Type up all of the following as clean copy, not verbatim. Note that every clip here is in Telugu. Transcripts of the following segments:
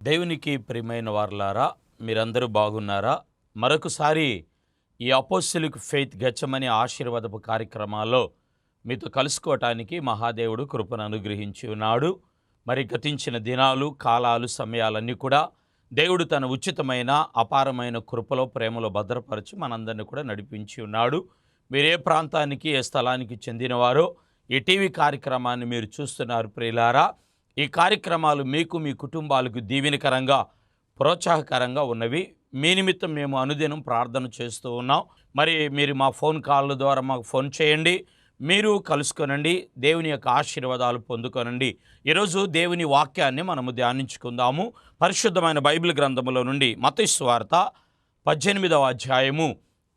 దేవునికి ప్రియమైన వారలారా, మీరందరూ బాగున్నారా? మరొకసారి ఈ అపోస్తలిక్ ఫెయిత్ గెచ్చమని ఆశీర్వాదపు కార్యక్రమాల్లో మీతో కలుసుకోవటానికి మహాదేవుడు కృపను అనుగ్రహించి ఉన్నాడు. మరి గతించిన దినాలు, కాలాలు, సమయాలన్నీ కూడా దేవుడు తన ఉచితమైన అపారమైన కృపలో, ప్రేమలో భద్రపరిచి మనందరినీ కూడా నడిపించి ఉన్నాడు. మీరు ఏ ప్రాంతానికి, ఏ స్థలానికి చెందినవారో ఈ టీవీ కార్యక్రమాన్ని మీరు చూస్తున్నారు ప్రియులారా. ఈ కార్యక్రమాలు మీకు, మీ కుటుంబాలకు దీవెనకరంగా, ప్రోత్సాహకరంగా ఉన్నవి. మీ నిమిత్తం మేము అనుదినం ప్రార్థన చేస్తూ ఉన్నాం. మరి మీరు మా ఫోన్ కాళ్ళ ద్వారా మాకు ఫోన్ చేయండి, మీరు కలుసుకొనండి, దేవుని యొక్క ఆశీర్వాదాలు పొందుకొనండి. ఈరోజు దేవుని వాక్యాన్ని మనము ధ్యానించుకుందాము. పరిశుద్ధమైన బైబిల్ గ్రంథములో నుండి మత్తయి సువార్త 18వ అధ్యాయము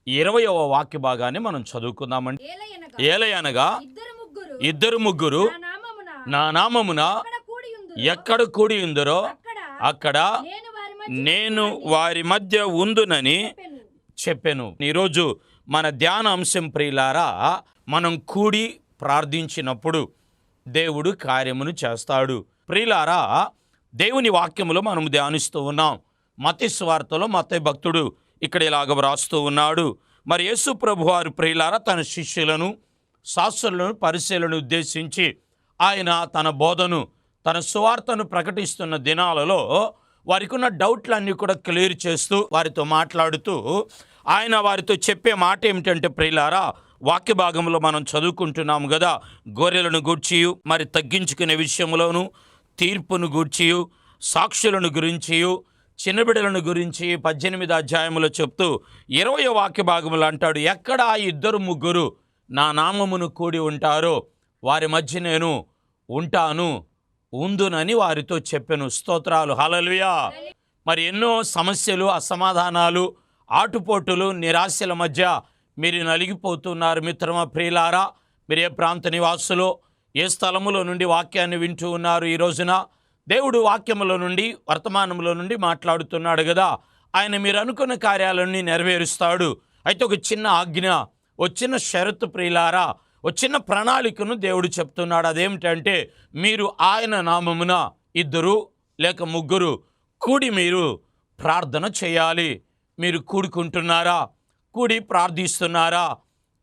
20వ వాక్య భాగాన్ని మనం చదువుకుందామండి. ఏలయనగా ఇద్దరు ముగ్గురు నా నామమున ఎక్కడ కూడి ఉందరో అక్కడ నేను వారి మధ్య ఉందునని చెప్పెను. ఈరోజు మన ధ్యాన అంశం ప్రియులారా, మనం కూడి ప్రార్థించినప్పుడు దేవుడు కార్యమును చేస్తాడు. ప్రియులారా, దేవుని వాక్యములో మనం ధ్యానిస్తూ ఉన్నాం. మత్తయి సువార్తలో మత్తయి భక్తుడు ఇక్కడ ఇలాగ వ్రాస్తూ ఉన్నాడు. మరి యేసు ప్రభువారు ప్రియులారా తన శిష్యులను, శాస్త్రులను, పరిసయ్యులను ఉద్దేశించి ఆయన తన బోధను, తన సువార్తను ప్రకటిస్తున్న దినాలలో వారికి ఉన్న డౌట్లన్నీ కూడా క్లియర్ చేస్తూ, వారితో మాట్లాడుతూ ఆయన వారితో చెప్పే మాట ఏమిటంటే ప్రియులారా, వాక్య భాగంలో మనం చదువుకుంటున్నాము కదా, గొర్రెలను గూర్చియు, మరి తగ్గించుకునే విషయంలోను, తీర్పును గూర్చియు, సాక్షులను గురించియు, చిన్నబిడ్డలను గురించి 18వ అధ్యాయంలో చెప్తూ 20వ వాక్య భాగంలో అంటాడు, ఎక్కడ ఇద్దరు ముగ్గురు నా నామమును కూడి ఉంటారో వారి మధ్య నేను ఉంటాను, ఉందునని వారితో చెప్పెను. స్తోత్రాలు, హల్లెలూయా. మరి ఎన్నో సమస్యలు, అసమాధానాలు, ఆటుపోటులు, నిరాశల మధ్య మీరు నలిగిపోతున్నారు మిత్రమా, ప్రియులారా. మీరు ఏ ప్రాంత నివాసులో, ఏ స్థలములో నుండి వాక్యాన్ని వింటూ ఉన్నారు? ఈ రోజున దేవుడు వాక్యములో నుండి, వర్తమానంలో నుండి మాట్లాడుతున్నాడు కదా. ఆయన మీరు అనుకున్న కార్యాలన్నీ నెరవేరుస్తాడు. అయితే ఒక చిన్న ఆజ్ఞ, ఒక చిన్న షరతు ప్రియులారా, ఒక చిన్న ప్రణాళికను దేవుడు చెప్తున్నాడు. అదేమిటంటే, మీరు ఆయన నామమున ఇద్దరు లేక ముగ్గురు కూడి మీరు ప్రార్థన చేయాలి. మీరు కూడుకుంటున్నారా? కూడి ప్రార్థిస్తున్నారా?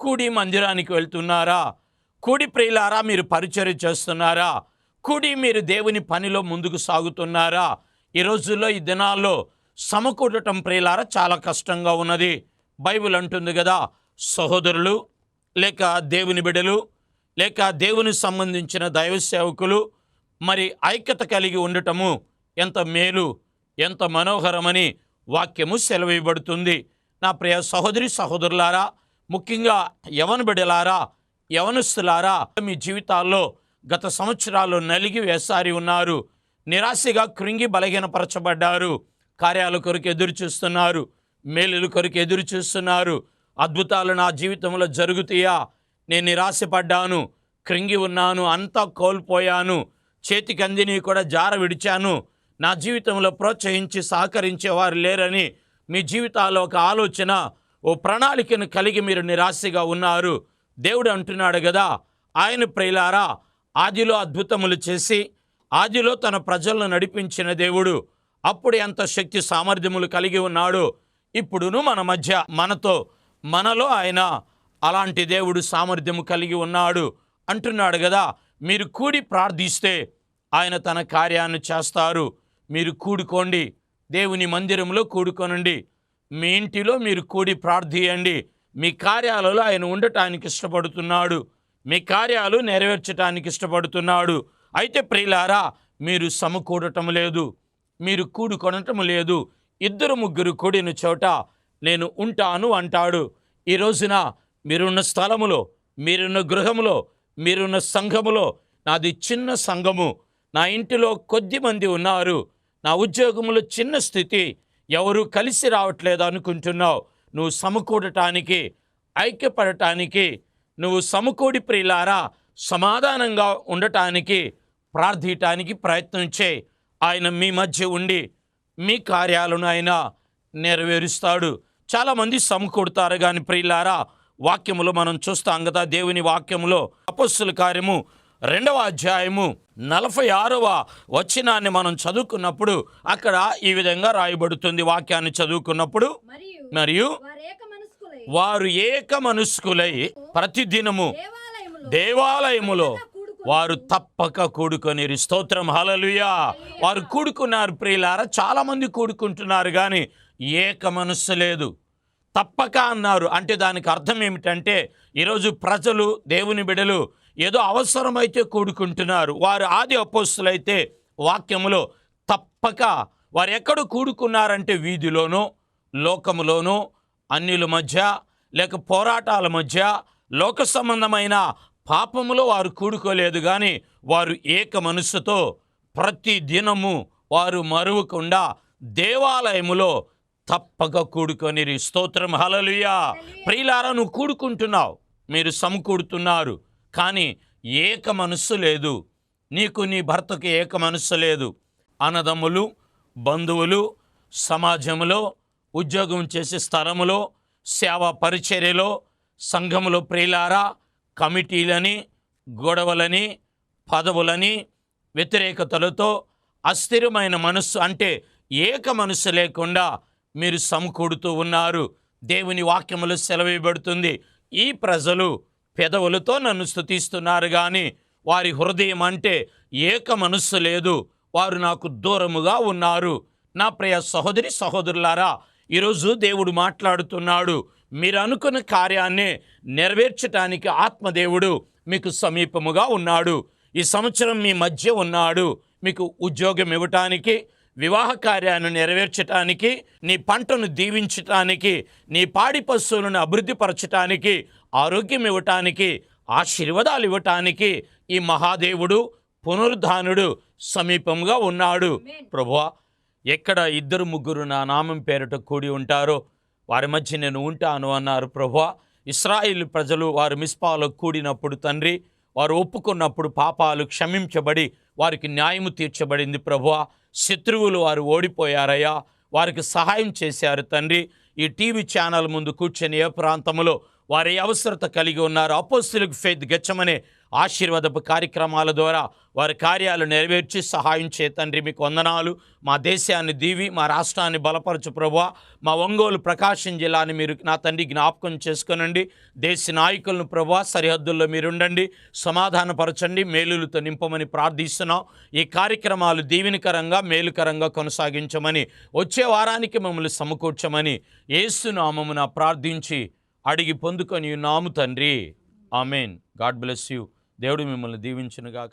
కూడి మందిరానికి వెళ్తున్నారా? కూడి ప్రియులారా మీరు పరిచర్య చేస్తున్నారా? కూడి మీరు దేవుని పనిలో ముందుకు సాగుతున్నారా? ఈ రోజుల్లో, ఈ దినాల్లో సమకూడటం ప్రియులారా చాలా కష్టంగా ఉన్నది. బైబిల్ అంటుంది కదా, సహోదరులు లేక దేవుని బిడ్డలు లేక దేవుని సంబంధించిన దైవ సేవకులు మరి ఐక్యత కలిగి ఉండటము ఎంత మేలు, ఎంత మనోహరమని వాక్యము సెలవివ్వబడుతుంది. నా ప్రియ సహోదరి సహోదరులారా, ముఖ్యంగా యవన బిడ్డలారా, యవనస్తులారా, మీ జీవితాల్లో గత సంవత్సరాల్లో నలిగి వేసారి ఉన్నారు. నిరాశగా కృంగి బలహీనపరచబడ్డారు. కార్యాల కొరకు ఎదురు చూస్తున్నారు, మేలుల కొరకు ఎదురు చూస్తున్నారు. అద్భుతాలు నా జీవితంలో జరుగుతాయా? నేను నిరాశపడ్డాను, కృంగి ఉన్నాను, అంతా కోల్పోయాను, చేతికి అందిని కూడా జార విడిచాను, నా జీవితంలో ప్రోత్సహించి సహకరించేవారు లేరని మీ జీవితాల్లో ఒక ఆలోచన, ఓ ప్రణాళికను కలిగి మీరు నిరాశగా ఉన్నారు. దేవుడు అంటున్నాడు కదా, ఆయన ప్రియులారా ఆదిలో అద్భుతములు చేసి ఆదిలో తన ప్రజలను నడిపించిన దేవుడు అప్పుడు ఎంత శక్తి సామర్థ్యములు కలిగి ఉన్నాడు, ఇప్పుడును మన మధ్య, మనలో ఆయన అలాంటి దేవుడు సామర్థ్యము కలిగి ఉన్నాడు అంటున్నాడు కదా. మీరు కూడి ప్రార్థిస్తే ఆయన తన కార్యాన్ని చేస్తారు. మీరు కూడుకోండి, దేవుని మందిరంలో కూడుకోనండి, మీ ఇంటిలో మీరు కూడి ప్రార్థియండి. మీ కార్యాలలో ఆయన ఉండటానికి ఇష్టపడుతున్నాడు, మీ కార్యాలు నెరవేర్చడానికి ఇష్టపడుతున్నాడు. అయితే ప్రియులారా, మీరు సమకూడటం లేదు, మీరు కూడుకొనటం లేదు. ఇద్దరు ముగ్గురు కూడిన చోట నేను ఉంటాను అంటాడు. ఈ రోజున మీరున్న స్థలములో, మీరున్న గృహములో, మీరున్న సంఘములో, నాది చిన్న సంఘము, నా ఇంటిలో కొద్ది మంది ఉన్నారు, నా ఉద్యోగంలో చిన్న స్థితి, ఎవరు కలిసి రావట్లేదు అనుకుంటున్నావు. నువ్వు సమకూడటానికి, ఐక్యపడటానికి, నువ్వు సమకూడి ప్రియులారా సమాధానంగా ఉండటానికి, ప్రార్థించటానికి ప్రయత్నం చేయి. ఆయన మీ మధ్య ఉండి మీ కార్యాలను ఆయన నెరవేరుస్తాడు. చాలామంది సమకూడతారు కానీ ప్రియులారా, వాక్యములో మనం చూస్తాం కదా, దేవుని వాక్యములో అపొస్తలుల కార్యము 2వ అధ్యాయము 46వ వచనాన్ని మనం చదువుకున్నప్పుడు అక్కడ ఈ విధంగా రాయబడుతుంది. వాక్యాన్ని చదువుకున్నప్పుడు, మరియు వారు ఏక మనస్కులై ప్రతిదినము దేవాలయములో వారు తప్పక కూడుకొని. స్తోత్రం, హల్లెలూయా. వారు కూడుకున్నారు ప్రియులారా. చాలా మంది కూడుకుంటున్నారు కానీ ఏక మనస్సు లేదు. తప్పక అన్నారు అంటే దానికి అర్థం ఏమిటంటే, ఈరోజు ప్రజలు, దేవుని బిడ్డలు ఏదో అవసరమైతే కూడుకుంటున్నారు. వారు ఆది అపోస్తులైతే వాక్యములో తప్పక వారు ఎక్కడ కూడుకున్నారంటే వీధిలోనో, లోకములోనో, అన్యుల మధ్య, లేక పోరాటాల మధ్య, లోక సంబంధమైన పాపములో వారు కూడుకోలేదు కానీ వారు ఏక మనస్సుతో ప్రతి దినము వారు మరువకుండా దేవాలయములో తప్పక కూడుకొని. స్తోత్రం, హల్లెలూయా. ప్రియులారా, నువ్వు కూడుకుంటున్నావు, మీరు సమకూడుతున్నారు, కానీ ఏక మనస్సు లేదు. నీకు నీ భర్తకు ఏక మనస్సు లేదు. అన్నదమ్ములు, బంధువులు, సమాజంలో, ఉద్యోగం చేసే స్థలములో, సేవా పరిచర్యలో, సంఘములో ప్రియులారా కమిటీలని, గొడవలని, పదవులని, వ్యతిరేకతలతో అస్థిరమైన మనస్సు అంటే ఏక మనస్సు లేకుండా మీరు సమకూడుతూ ఉన్నారు. దేవుని వాక్యములు సెలవిబడుతుంది, ఈ ప్రజలు పెదవులతో నన్ను స్తుతిస్తున్నారు కానీ వారి హృదయం అంటే ఏక మనస్సు లేదు, వారు నాకు దూరముగా ఉన్నారు. నా ప్రియ సహోదరి సహోదరులారా, ఈరోజు దేవుడు మాట్లాడుతున్నాడు. మీరు అనుకున్న కార్యాన్ని నెరవేర్చడానికి ఆత్మదేవుడు మీకు సమీపముగా ఉన్నాడు. ఈ సంవత్సరం మీ మధ్య ఉన్నాడు. మీకు ఉద్యోగం ఇవ్వటానికి, వివాహ కార్యాన్ని నెరవేర్చటానికి, నీ పంటను దీవించటానికి, నీ పాడి పశువులను అభివృద్ధిపరచటానికి, ఆరోగ్యం ఇవ్వటానికి, ఆశీర్వాదాలు ఇవ్వటానికి ఈ మహాదేవుడు పునరుద్ధానుడు సమీపంగా ఉన్నాడు. ప్రభువా, ఎక్కడ 2-3 నా నామం పేరిట కూడి ఉంటారో వారి మధ్య నేను ఉంటాను అన్నారు. ప్రభువా, ఇశ్రాయేలు ప్రజలు వారు మిస్పాలో కూడినప్పుడు తండ్రి, వారు ఒప్పుకున్నప్పుడు పాపాలు క్షమించబడి వారికి న్యాయము తీర్చబడింది. ప్రభువా, శత్రువులు వారు ఓడిపోయారయ్యా, వారికి సహాయం చేశారు తండ్రి. ఈ టీవీ ఛానల్ ముందు కూర్చొని ఏ ప్రాంతంలో వారి అవసరత కలిగి ఉన్నారు, అపోస్తలుకు ఫెయిత్ గెచ్చమనే ఆశీర్వాదపు కార్యక్రమాల ద్వారా వారి కార్యాలు నెరవేర్చి సహాయం చే తండ్రి. మీకు వందనాలు. మా దేశాన్ని దీవి, మా రాష్ట్రాన్ని బలపరచు ప్రభువా. మా ఒంగోలు, ప్రకాశం జిల్లాని మీరు నా తండ్రి జ్ఞాపకం చేసుకొనండి. దేశ నాయకులను ప్రభువా సరిహద్దుల్లో మీరుండండి, సమాధానపరచండి, మేలులతో నింపమని ప్రార్థిస్తున్నాం. ఈ కార్యక్రమాలు దీవెనకరంగా, మేలుకరంగా కొనసాగించమని, వచ్చే వారానికి మమ్మల్ని సమకూర్చమని యేసు నామమున ప్రార్థించి అడిగి పొందుకొని ఉన్నాము తండ్రి. ఆమెన్. God bless you. దేవుడు మిమ్మల్ని దీవించునుగాక.